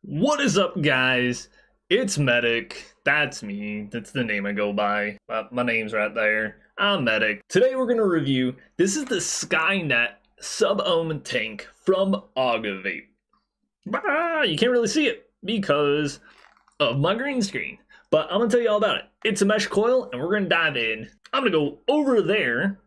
What is up, guys? It's Medic. That's me. That's the name I go by. My name's right there. I'm Medic. Today we're going to review, this is the Skynet sub-ohm tank from Augvape. You can't really see it because of my green screen, but I'm going to tell you all about it. It's a mesh coil and we're going to dive in. I'm going to go over there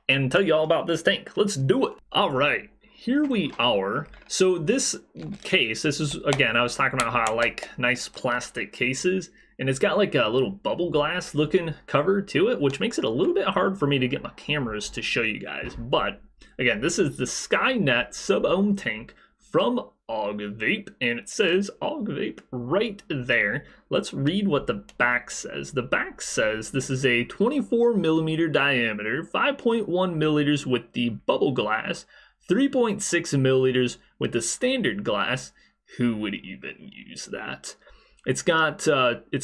and tell you all about this tank. Let's do it. All right. Here we are. So this case, this is, again, I was talking about how I like nice plastic cases, and it's got like a little bubble glass looking cover to it, which makes it a little bit hard for me to get my cameras to show you guys. But again, this is the Skynet sub-ohm tank from Augvape, and it says Augvape right there. Let's read what the back says. The back says this is a 24 millimeter diameter, 5.1 milliliters with the bubble glass, 3.6 milliliters with the standard glass. Who would even use that? It's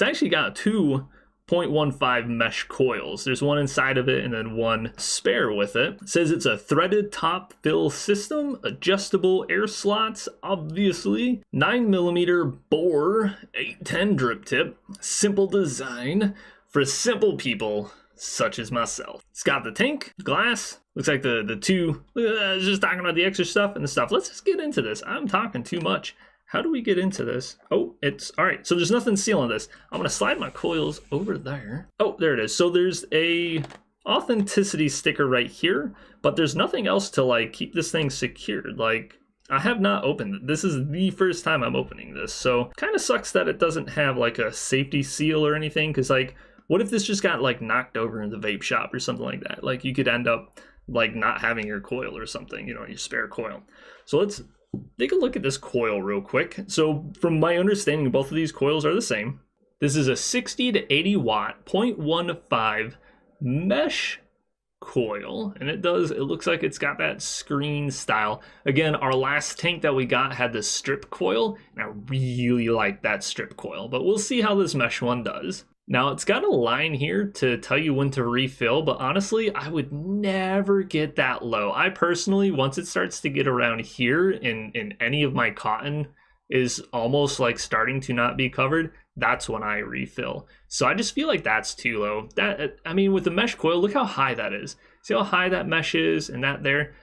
actually got 2.15 mesh coils. There's one inside of it and then one spare with it. It says it's a threaded top fill system, adjustable air slots, obviously, 9 millimeter bore, 810 drip tip, simple design for simple people such as myself. It's got the tank, glass, looks like the two, I was just talking about the extra stuff and the stuff. Let's just get into this. I'm talking too much. How do we get into this? Oh, it's, all right, so there's nothing sealing this. I'm gonna slide my coils over there. Oh, there it is. So there's a authenticity sticker right here, but there's nothing else to like keep this thing secured. Like, I have not opened it. This is the first time I'm opening this. So kind of sucks that it doesn't have like a safety seal or anything, because like, what if this just got like knocked over in the vape shop or something like that? Like you could end up like not having your coil or something, you know, your spare coil. So let's take a look at this coil real quick. So from my understanding, both of these coils are the same. This is a 60 to 80 watt 0.15 mesh coil, and it looks like it's got that screen style. Again, our last tank that we got had the strip coil, and I really like that strip coil, but we'll see how this mesh one does. Now, it's got a line here to tell you when to refill, but honestly, I would never get that low. I personally, once it starts to get around here in any of my cotton is almost like starting to not be covered, that's when I refill. So I just feel like that's too low. I mean, with the mesh coil, look how high that is. See how high that mesh is and that there?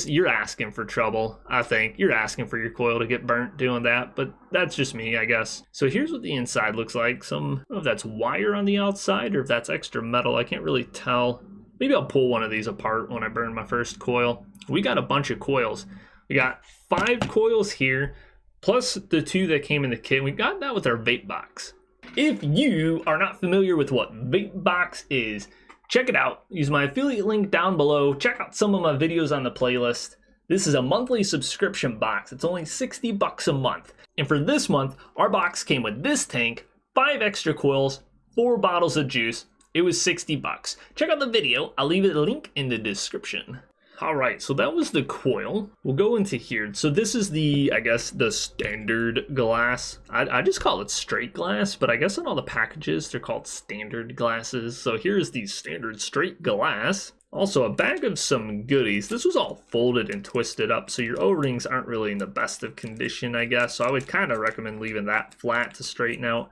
You're asking for trouble, I think. You're asking for your coil to get burnt doing that, but that's just me, I guess. So here's what the inside looks like. I don't know if that's wire on the outside or if that's extra metal. I can't really tell. Maybe I'll pull one of these apart when I burn my first coil. We got a bunch of coils. We got 5 coils here, plus the 2 that came in the kit. We got that with our VapeBox. If you are not familiar with what VapeBox is, check it out. Use my affiliate link down below. Check out some of my videos on the playlist. This is a monthly subscription box. It's only 60 bucks a month. And for this month, our box came with this tank, 5 extra coils, 4 bottles of juice. It was 60 bucks. Check out the video. I'll leave a link in the description. All right, so that was the coil. We'll go into here. So this is the, I guess, the standard glass. I just call it straight glass, but I guess in all the packages, they're called standard glasses. So here's the standard straight glass. Also a bag of some goodies. This was all folded and twisted up, so your O-rings aren't really in the best of condition, I guess. So I would kind of recommend leaving that flat to straighten out.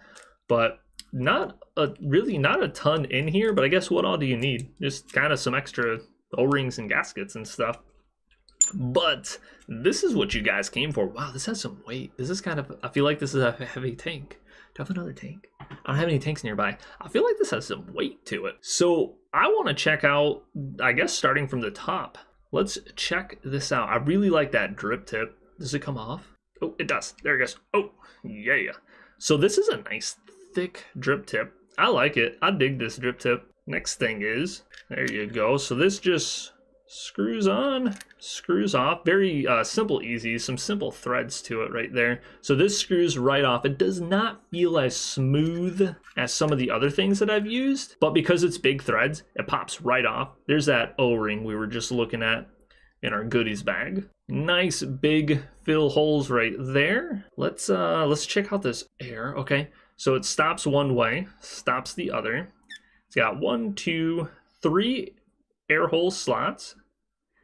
But really not a ton in here, but I guess what all do you need? Just kind of some extra O-rings and gaskets and stuff. But this is what you guys came for. Wow, this has some weight. This is kind of, I feel like this is a heavy tank. Do I have another tank? I don't have any tanks nearby. I feel like this has some weight to it. So I want to check out, I guess starting from the top. Let's check this out. I really like that drip tip. Does it come off? Oh, it does. There it goes. Oh, yeah. So this is a nice thick drip tip. I like it. I dig this drip tip. Next thing is, there you go. So this just screws on, screws off. Very simple, easy. Some simple threads to it right there. So this screws right off. It does not feel as smooth as some of the other things that I've used, but because it's big threads, it pops right off. There's that O-ring we were just looking at in our goodies bag. Nice big fill holes right there. Let's check out this air. Okay, so it stops one way, stops the other. It's got 1, 2, 3 air hole slots.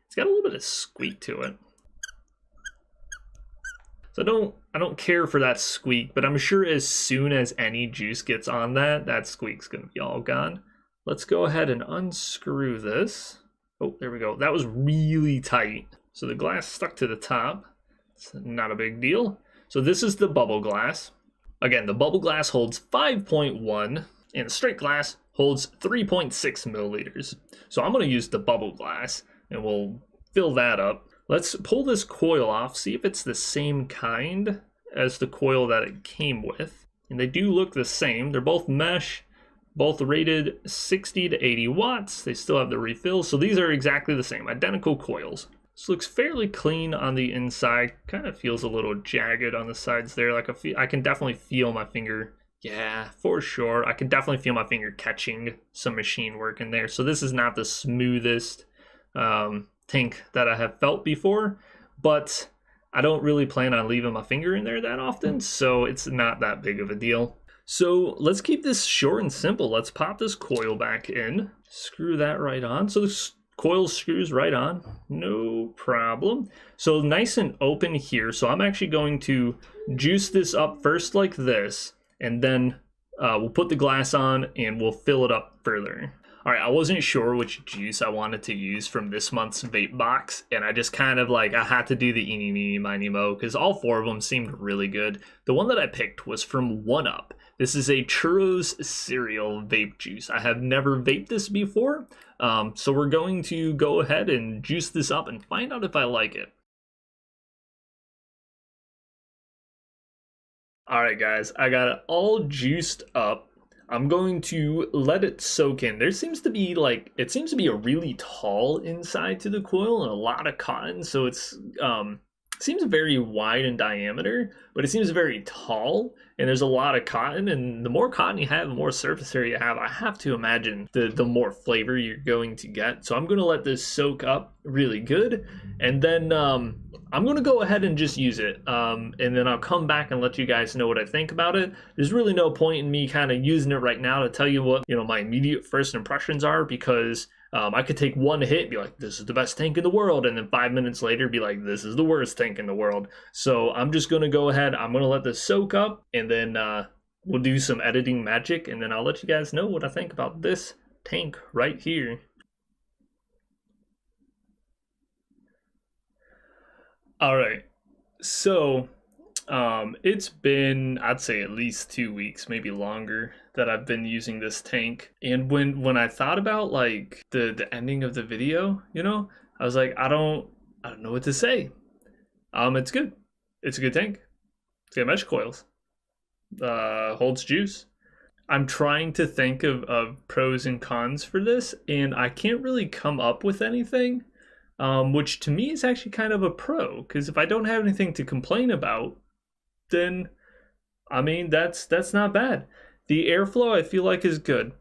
It's got a little bit of squeak to it. So I don't care for that squeak, but I'm sure as soon as any juice gets on that, that squeak's gonna be all gone. Let's go ahead and unscrew this. Oh, there we go. That was really tight. So the glass stuck to the top. It's not a big deal. So this is the bubble glass. Again, the bubble glass holds 5.1 and the straight glass holds 3.6 milliliters. So I'm gonna use the bubble glass and we'll fill that up. Let's pull this coil off, see if it's the same kind as the coil that it came with. And they do look the same. They're both mesh, both rated 60 to 80 watts. They still have the refill, so these are exactly the same, identical coils. This looks fairly clean on the inside. Kind of feels a little jagged on the sides there. Like I can definitely feel my finger. Yeah, for sure. I can definitely feel my finger catching some machine work in there. So this is not the smoothest tank that I have felt before, but I don't really plan on leaving my finger in there that often, so it's not that big of a deal. So let's keep this short and simple. Let's pop this coil back in, screw that right on. So this coil screws right on, no problem. So nice and open here. So I'm actually going to juice this up first like this, and then we'll put the glass on and we'll fill it up further. All right, I wasn't sure which juice I wanted to use from this month's VapeBox, and I just kind of like, I had to do the eeny, meeny, miny, mo, because all four of them seemed really good. The one that I picked was from 1UP. This is a churros cereal vape juice. I have never vaped this before, so we're going to go ahead and juice this up and find out if I like it. All right, guys, I got it all juiced up. I'm going to let it soak in. There seems to be like, it seems to be a really tall inside to the coil and a lot of cotton. So it's, seems very wide in diameter, but it seems very tall and there's a lot of cotton, and the more cotton you have, the more surface area you have. I have to imagine the more flavor you're going to get. So I'm going to let this soak up really good. And then I'm going to go ahead and just use it. And then I'll come back and let you guys know what I think about it. There's really no point in me kind of using it right now to tell you what, you know, my immediate first impressions are, because I could take one hit and be like, this is the best tank in the world, and then 5 minutes later be like, this is the worst tank in the world. So I'm just going to go ahead, I'm going to let this soak up, and then we'll do some editing magic, and then I'll let you guys know what I think about this tank right here. All right, so it's been, I'd say, at least 2 weeks, maybe longer, that I've been using this tank. And when I thought about like the ending of the video, you know, I was like, I don't know what to say. It's good. It's a good tank. It's got mesh coils. Holds juice. I'm trying to think of pros and cons for this, and I can't really come up with anything. Which to me is actually kind of a pro, because if I don't have anything to complain about, then I mean that's not bad. The airflow I feel like is good.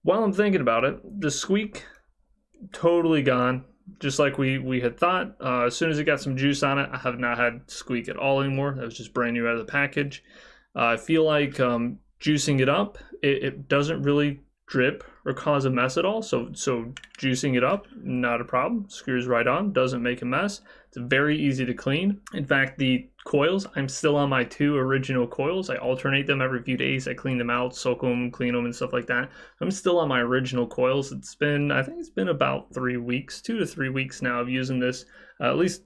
While I'm thinking about it, the squeak totally gone, just like we had thought. As soon as it got some juice on it, I have not had squeak at all anymore. That was just brand new out of the package. I feel like juicing it up, it doesn't really drip or cause a mess at all. So juicing it up, not a problem. Screws right on, doesn't make a mess. It's very easy to clean. In fact, the coils, I'm still on my 2 original coils. I alternate them every few days. I clean them out, soak them, clean them, and stuff like that. I'm still on my original coils. It's been, I think it's been about 3 weeks, 2 to 3 weeks now of using this, at least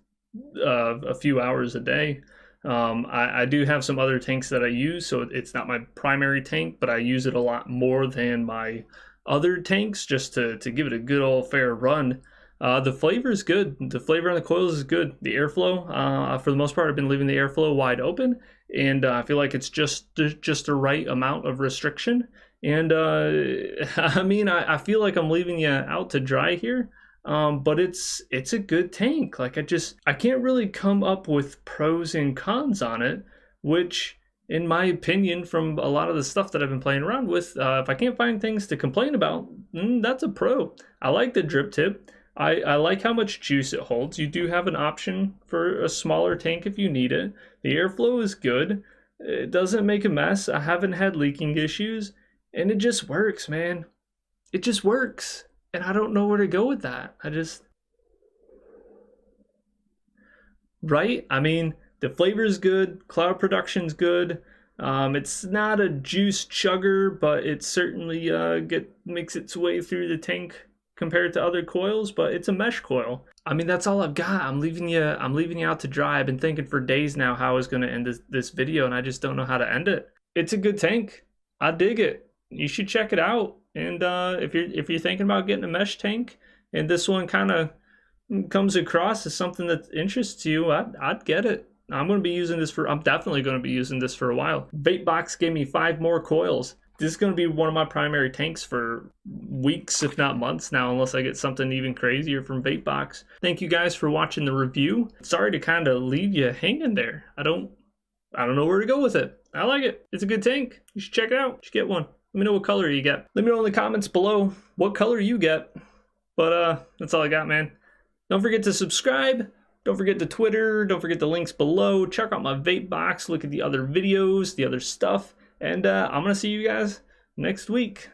a few hours a day. I do have some other tanks that I use, so it's not my primary tank, but I use it a lot more than my other tanks, just to give it a good old fair run. The flavor is good. The flavor on the coils is good. The airflow, for the most part, I've been leaving the airflow wide open, and I feel like it's just the right amount of restriction. And I mean, I feel like I'm leaving you out to dry here. But it's a good tank. Like I can't really come up with pros and cons on it, which in my opinion, from a lot of the stuff that I've been playing around with, if I can't find things to complain about, that's a pro. I like the drip tip. I like how much juice it holds. You do have an option for a smaller tank if you need it. The airflow is good. It doesn't make a mess. I haven't had leaking issues, and it just works, man. It just works. And I don't know where to go with that. Right? I mean, The flavor is good, cloud production's good. It's not a juice chugger, but it certainly makes its way through the tank compared to other coils, but it's a mesh coil. I mean, that's all I've got. I'm leaving you out to dry. I've been thinking for days now how I was going to end this video, and I just don't know how to end it. It's a good tank. I dig it. You should check it out. And if you're thinking about getting a mesh tank, and this one kind of comes across as something that interests you, I'd get it. I'm definitely going to be using this for a while. VapeBox gave me 5 more coils. This is going to be one of my primary tanks for weeks, if not months now, unless I get something even crazier from VapeBox. Thank you guys for watching the review. Sorry to kind of leave you hanging there. I don't know where to go with it. I like it. It's a good tank. You should check it out. You should get one. Let me know what color you get. Let me know in the comments below what color you get. But that's all I got, man. Don't forget to subscribe. Don't forget the Twitter. Don't forget the links below. Check out my VapeBox. Look at the other videos, the other stuff. And I'm going to see you guys next week.